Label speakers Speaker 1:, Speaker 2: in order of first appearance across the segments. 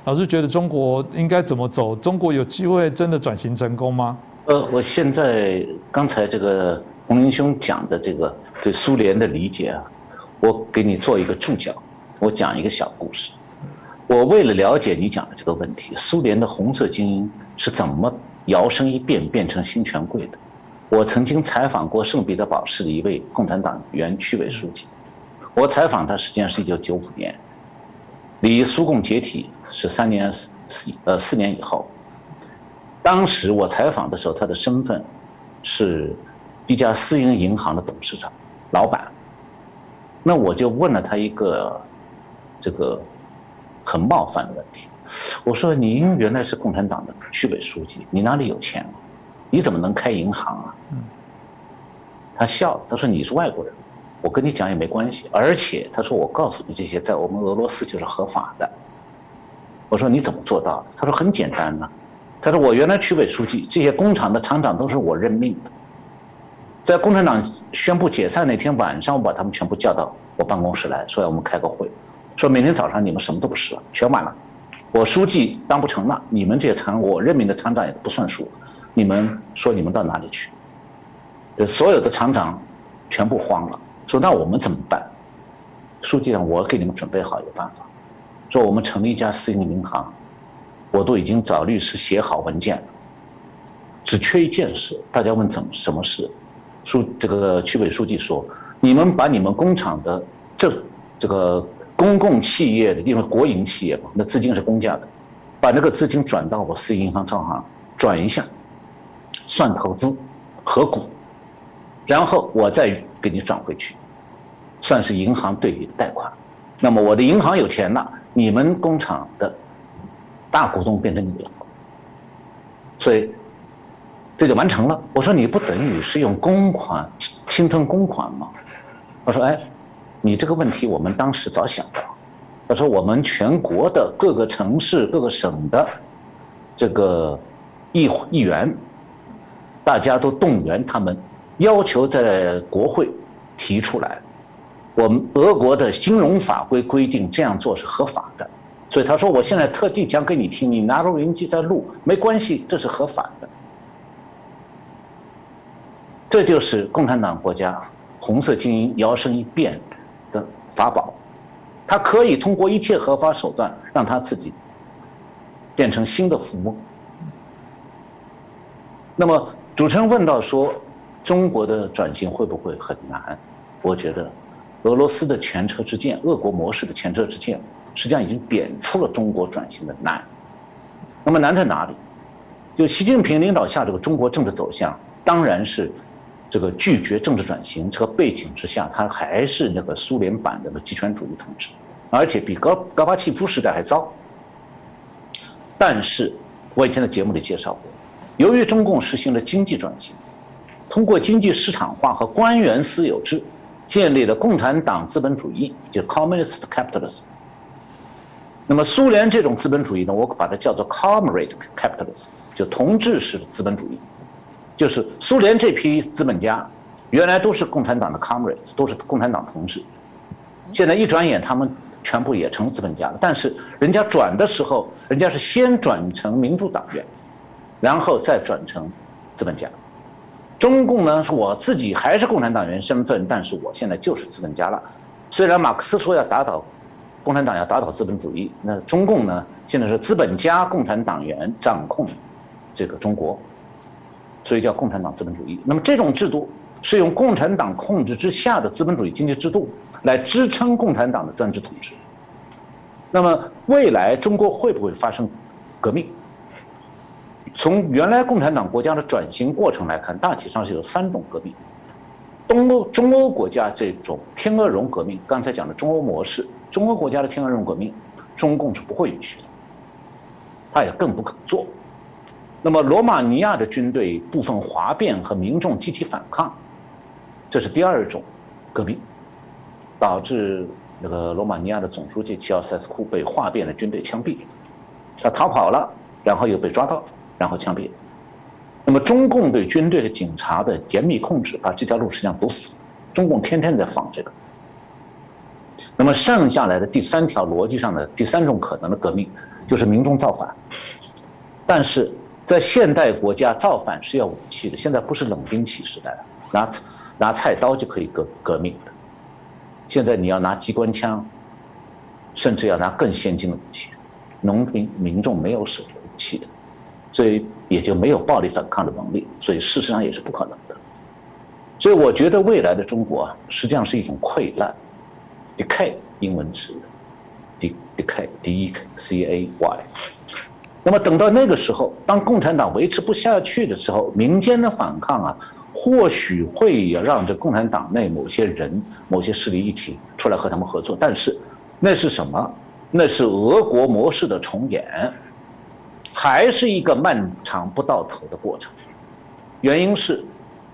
Speaker 1: 老师觉得中国应该怎么走？中国有机会真的转型成功吗？
Speaker 2: 我现在刚才这个洪林兄讲的这个对苏联的理解啊，我给你做一个注脚，我讲一个小故事。我为了了解你讲的这个问题，苏联的红色精英是怎么摇身一变变成新权贵的，我曾经采访过圣彼得堡市的一位共产党原区委书记。我采访他实际上是1995年，离苏共解体是4年以后。当时我采访的时候，他的身份是一家私营银行的董事长、老板。那我就问了他一个这个很冒犯的问题，我说：“您原来是共产党的区委书记，你哪里有钱啊？你怎么能开银行啊？”他笑了，他说：“你是外国人，我跟你讲也没关系。而且他说我告诉你这些，在我们俄罗斯就是合法的。”我说：“你怎么做到的？”他说：“很简单呢。他说我原来区委书记，这些工厂的厂长都是我任命的。在共产党宣布解散那天晚上，我把他们全部叫到我办公室来，说要我们开个会，说明天早上你们什么都不是了，全完了。我书记当不成了，你们这些我任命的厂长也不算数，你们说你们到哪里去？就所有的厂长全部慌了，说那我们怎么办？书记让我给你们准备好一个办法，说我们成立一家私营银行。我都已经找律师写好文件了，只缺一件事。大家问什么事？这个区委书记说：“你们把你们工厂的这个公共企业的，因为国营企业嘛，那资金是公家的，把那个资金转到我私营银行账号转一下，算投资合股，然后我再给你转回去，算是银行对你的贷款。那么我的银行有钱了，你们工厂的大股东变成你了，所以这就完成了。”我说：“你不等于是用公款侵吞公款吗？”他说：“哎，你这个问题我们当时早想到。”他说：“我们全国的各个城市、各个省的这个议员，大家都动员他们，要求在国会提出来，我们俄国的金融法规规定这样做是合法的。”所以他说：“我现在特地讲给你听，你拿录音机在录，没关系，这是合法的。”这就是共产党国家红色精英摇身一变的法宝，他可以通过一切合法手段让他自己变成新的富翁。那么主持人问到说，中国的转型会不会很难？我觉得俄罗斯的前车之鉴，俄国模式的前车之鉴，实际上已经点出了中国转型的难。那么难在哪里？就习近平领导下这个中国政治走向，当然是这个拒绝政治转型这个背景之下，它还是那个苏联版的极权主义统治，而且比戈巴契夫时代还糟。但是我以前在节目里介绍过，由于中共实行了经济转型，通过经济市场化和官员私有制，建立了共产党资本主义，就 communist capitalism。那么苏联这种资本主义呢，我把它叫做 comrade capitalism， 就同志式的资本主义。就是苏联这批资本家原来都是共产党的 comrades， 都是共产党同志，现在一转眼他们全部也成资本家了。但是人家转的时候，人家是先转成民主党员，然后再转成资本家。中共呢，是我自己还是共产党员身份，但是我现在就是资本家了。虽然马克思说要打倒共产党，要打倒资本主义，那中共呢，现在是资本家共产党员掌控这个中国，所以叫共产党资本主义。那么这种制度是用共产党控制之下的资本主义经济制度来支撑共产党的专制统治。那么未来中国会不会发生革命？从原来共产党国家的转型过程来看，大体上是有3种革命。中欧国家这种天鹅绒革命，刚才讲的中欧模式，中欧国家的天鹅绒革命，中共是不会允许的，他也更不可做。那么罗马尼亚的军队部分哗变和民众集体反抗，这是第2种革命，导致那个罗马尼亚的总书记齐奥塞斯库被哗变的军队枪毙，他逃跑了，然后又被抓到，然后枪毙。那么中共对军队和警察的严密控制，把这条路实际上堵死了。中共天天在放这个。那么剩下来的第3条逻辑上的第3种可能的革命，就是民众造反。但是在现代国家，造反是要武器的，现在不是冷兵器时代了，拿菜刀就可以革命的。现在你要拿机关枪，甚至要拿更先进的武器，民众没有手武器的，所以也就没有暴力反抗的能力，所以事实上也是不可能的。所以我觉得未来的中国啊，实际上是一种溃烂 ，decay， 英文是 decay D-E-C-A-Y。那么等到那个时候，当共产党维持不下去的时候，民间的反抗啊，或许会让这共产党内某些人、某些势力一起出来和他们合作，但是那是什么？那是俄国模式的重演，还是一个漫长不到头的过程。原因是，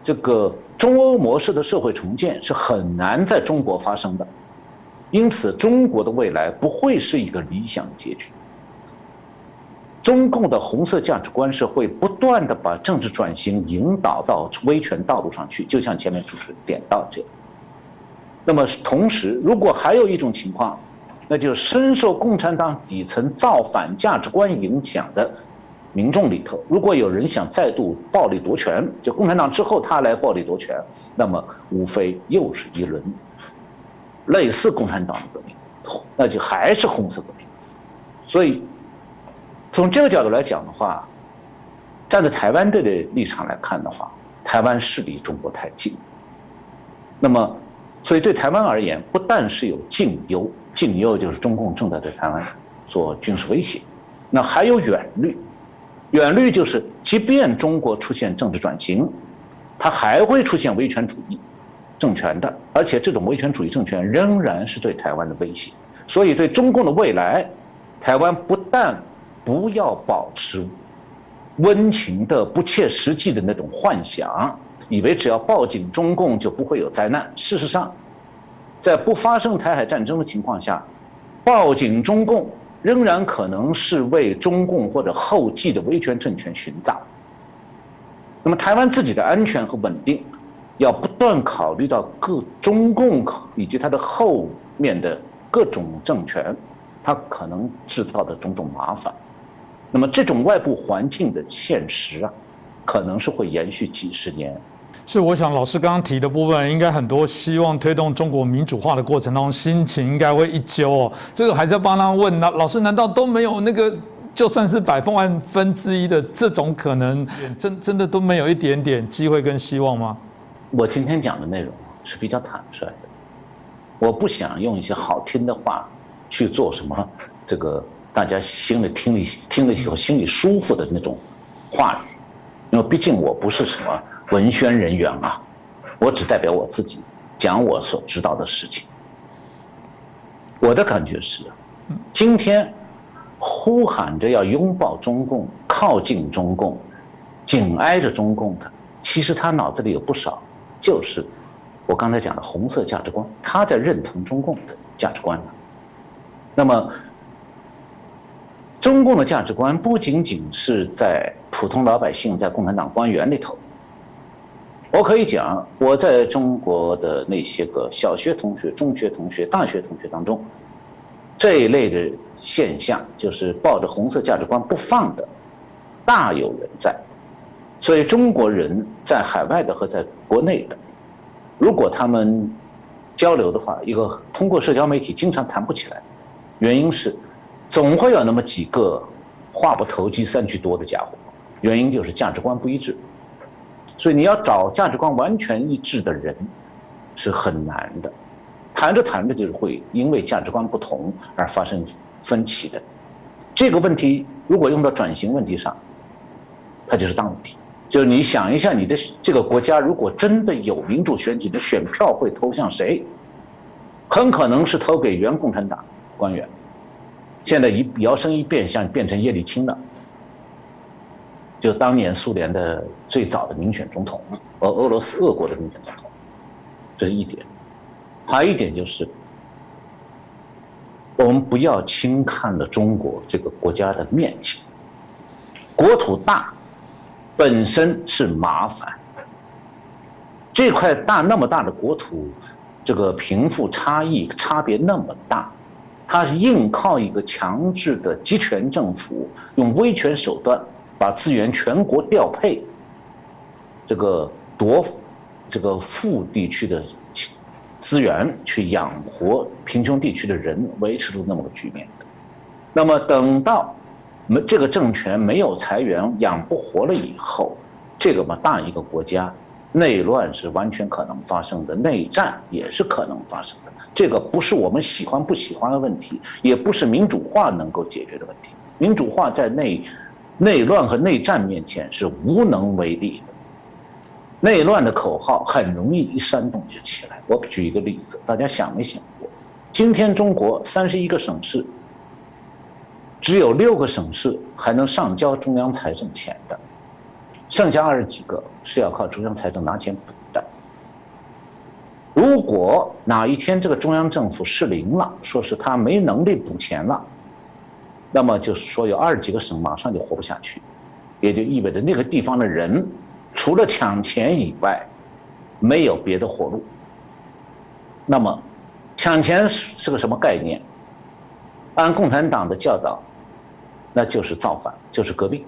Speaker 2: 这个中欧模式的社会重建是很难在中国发生的，因此中国的未来不会是一个理想结局。中共的红色价值观是会不断的把政治转型引导到威权道路上去，就像前面主持人点到这样。那么同时，如果还有一种情况，那就是深受共产党底层造反价值观影响的民众里头，如果有人想再度暴力夺权，就共产党之后他来暴力夺权，那么无非又是一轮类似共产党的革命，那就还是红色革命。所以从这个角度来讲的话，站在台湾队的立场来看的话，台湾是离中国太近。那么，所以对台湾而言，不但是有近忧，近忧就是中共正在对台湾做军事威胁，那还有远虑。远虑就是，即便中国出现政治转型，它还会出现威权主义政权的，而且这种威权主义政权仍然是对台湾的威胁。所以，对中共的未来，台湾不但不要保持温情的、不切实际的那种幻想，以为只要抱紧中共就不会有灾难。事实上，在不发生台海战争的情况下，抱紧中共仍然可能是为中共或者后继的威权政权寻找。那么，台湾自己的安全和稳定，要不断考虑到中共以及它的后面的各种政权，它可能制造的种种麻烦。那么这种外部环境的现实啊，可能是会延续几十年。
Speaker 1: 是，我想老师刚刚提的部分，应该很多希望推动中国民主化的过程当中，心情应该会一揪哦。这个还是要帮他问，老师难道都没有那个，就算是1/1000的这种可能，真的都没有一点点机会跟希望吗？
Speaker 2: 我今天讲的内容是比较坦率的，我不想用一些好听的话去做什么这个大家心里听了以后心里舒服的那种话语，因为毕竟我不是什么文宣人员啊，我只代表我自己讲我所知道的事情。我的感觉是，今天呼喊着要拥抱中共、靠近中共、紧挨着中共的，其实他脑子里有不少就是我刚才讲的红色价值观，他在认同中共的价值观了。那么中共的价值观不仅仅是在普通老百姓、在共产党官员里头。我可以讲，我在中国的那些个小学同学、中学同学、大学同学当中，这一类的现象，就是抱着红色价值观不放的，大有人在。所以中国人在海外的和在国内的，如果他们交流的话，通过社交媒体经常谈不起来，原因是总会有那么几个话不投机三句多的家伙，原因就是价值观不一致。所以你要找价值观完全一致的人是很难的，谈着谈着就是会因为价值观不同而发生分歧的。这个问题如果用到转型问题上，它就是大问题。就是你想一下，你的这个国家如果真的有民主选举，的选票会投向谁？很可能是投给原共产党官员。现在摇身一变，像变成叶利钦了。就当年苏联的最早的民选总统，俄国的民选总统，这是一点。还有一点就是，我们不要轻看了中国这个国家的面积，国土大，本身是麻烦。这块那么大的国土，这个贫富差别那么大，他是硬靠一个强制的集权政府，用威权手段把资源全国调配，夺富地区的资源去养活贫穷地区的人，维持住那么个局面的。那么等到这个政权没有财源养不活了以后，这个大一个国家内乱是完全可能发生的，内战也是可能发生的。这个不是我们喜欢不喜欢的问题，也不是民主化能够解决的问题。民主化在内乱和内战面前是无能为力的。内乱的口号很容易一煽动就起来。我举一个例子，大家想没想过，今天中国31个省市，只有6个省市还能上交中央财政钱的，剩下20几个是要靠中央财政拿钱补的。如果哪一天这个中央政府失灵了，说是他没能力补钱了，那么就是说有20几个省马上就活不下去，也就意味着那个地方的人除了抢钱以外没有别的活路。那么抢钱是个什么概念？按共产党的教导，那就是造反，就是革命。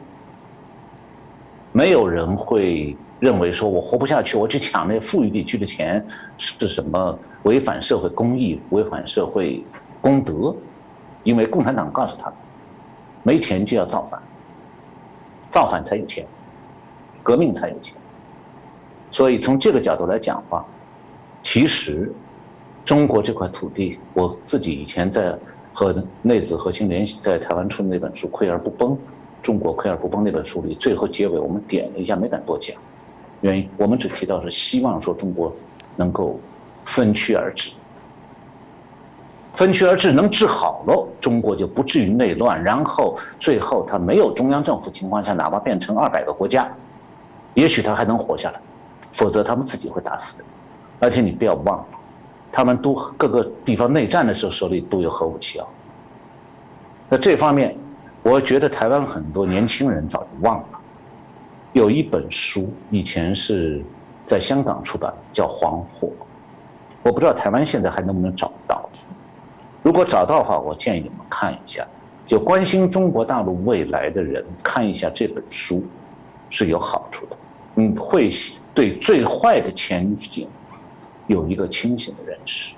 Speaker 2: 没有人会认为说我活不下去，我去抢那富裕地区的钱是什么违反社会公义、违反社会公德，因为共产党告诉他们，没钱就要造反，造反才有钱，革命才有钱。所以从这个角度来讲的话，其实中国这块土地，我自己以前在和内子核心联系在台湾出的那本书《溃而不崩》，中国溃而不崩那本书里，最后结尾我们点了一下，没敢多讲，原因我们只提到是希望说中国能够分区而治，分区而治能治好了，中国就不至于内乱，然后最后它没有中央政府情况下，哪怕变成200个国家，也许它还能活下来，否则他们自己会打死的。而且你不要忘了，他们都各个地方内战的时候手里都有核武器啊。那这方面，我觉得台湾很多年轻人早就忘了。有一本书以前是在香港出版，叫《黄祸》，我不知道台湾现在还能不能找到。如果找到的话，我建议你们看一下。就关心中国大陆未来的人看一下这本书，是有好处的。会对最坏的前景有一个清醒的认识。